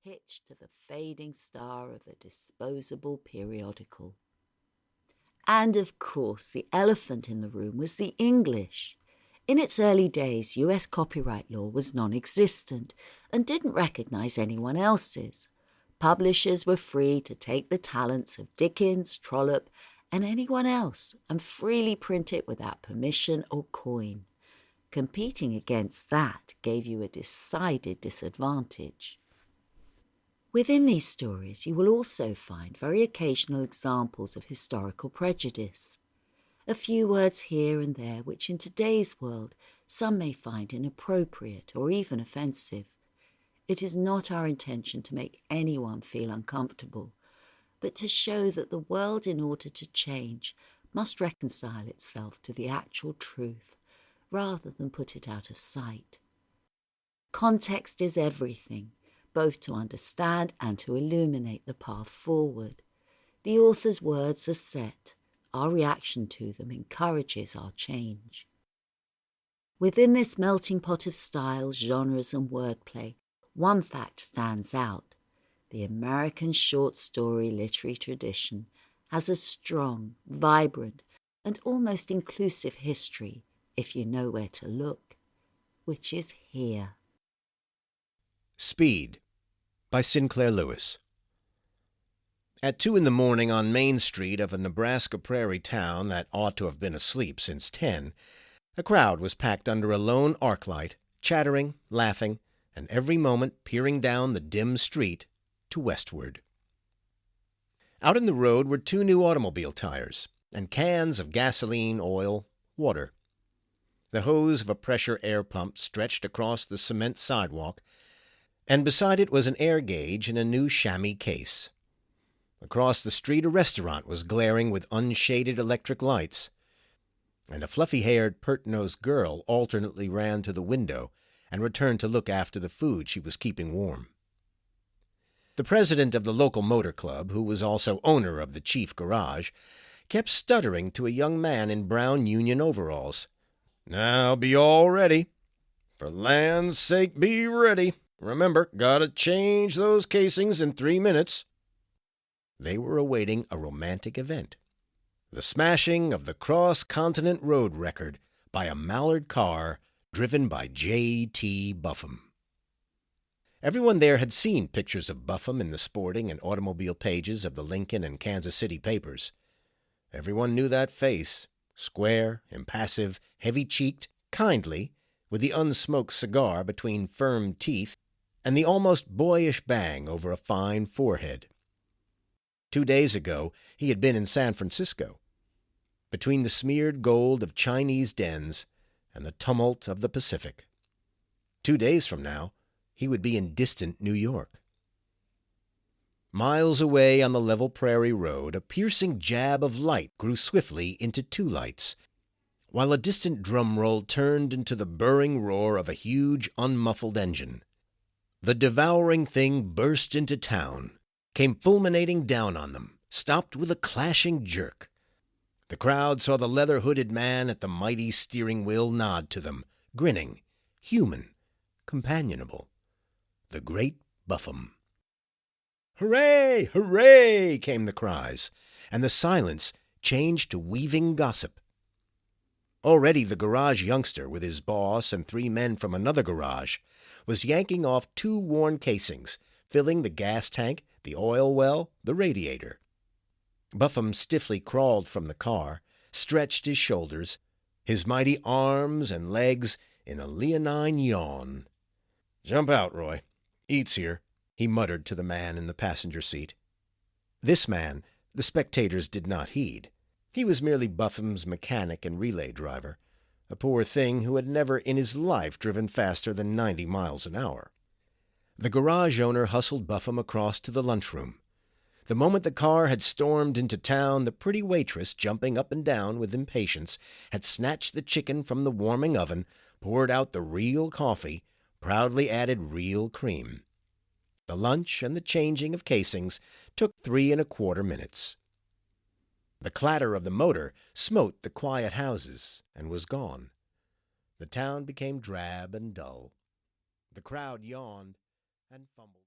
hitched to the fading star of a disposable periodical. And of course, the elephant in the room was the English. In its early days, US copyright law was non-existent and didn't recognize anyone else's. Publishers were free to take the talents of Dickens, Trollope, and anyone else and freely print it without permission or coin. Competing against that gave you a decided disadvantage. Within these stories, you will also find very occasional examples of historical prejudice. A few words here and there which in today's world some may find inappropriate or even offensive. It is not our intention to make anyone feel uncomfortable, but to show that the world, in order to change, must reconcile itself to the actual truth, rather than put it out of sight. Context is everything, both to understand and to illuminate the path forward. The author's words are set. Our reaction to them encourages our change. Within this melting pot of styles, genres and wordplay, one fact stands out. The American short story literary tradition has a strong, vibrant, and almost inclusive history, if you know where to look, which is here. Speed by Sinclair Lewis. At 2 a.m. on Main Street of a Nebraska prairie town that ought to have been asleep since 10, a crowd was packed under a lone arc light, chattering, laughing, and every moment peering down the dim street to westward. Out in the road were 2 new automobile tires and cans of gasoline, oil, water. The hose of a pressure air pump stretched across the cement sidewalk, and beside it was an air gauge in a new chamois case. Across the street a restaurant was glaring with unshaded electric lights, and a fluffy-haired, pert-nosed girl alternately ran to the window and returned to look after the food she was keeping warm. The president of the local motor club, who was also owner of the chief garage, kept stuttering to a young man in brown union overalls. "Now be all ready. For land's sake, be ready. Remember, gotta change those casings in 3 minutes." They were awaiting a romantic event. The smashing of the cross-continent road record by a Mallard car driven by J.T. Buffum. Everyone there had seen pictures of Buffum in the sporting and automobile pages of the Lincoln and Kansas City papers. Everyone knew that face, square, impassive, heavy-cheeked, kindly, with the unsmoked cigar between firm teeth and the almost boyish bang over a fine forehead. 2 days ago he had been in San Francisco, between the smeared gold of Chinese dens and the tumult of the Pacific. 2 days from now he would be in distant New York. Miles away on the level prairie road, a piercing jab of light grew swiftly into 2 lights, while a distant drum roll turned into the burring roar of a huge, unmuffled engine. The devouring thing burst into town, came fulminating down on them, stopped with a clashing jerk. The crowd saw the leather-hooded man at the mighty steering wheel nod to them, grinning, human, companionable. The great Buffum. "Hooray! Hooray!" came the cries, and the silence changed to weaving gossip. Already the garage youngster, with his boss and 3 men from another garage, was yanking off 2 worn casings, filling the gas tank, the oil well, the radiator. Buffum stiffly crawled from the car, stretched his shoulders, his mighty arms and legs in a leonine yawn. "Jump out, Roy. Eats here," he muttered to the man in the passenger seat. This man the spectators did not heed. He was merely Buffum's mechanic and relay driver, a poor thing who had never in his life driven faster than 90 miles an hour. The garage owner hustled Buffum across to the lunchroom. The moment the car had stormed into town, the pretty waitress, jumping up and down with impatience, had snatched the chicken from the warming oven, poured out the real coffee, proudly added real cream. The lunch and the changing of casings took 3¼ minutes. The clatter of the motor smote the quiet houses and was gone. The town became drab and dull. The crowd yawned and fumbled.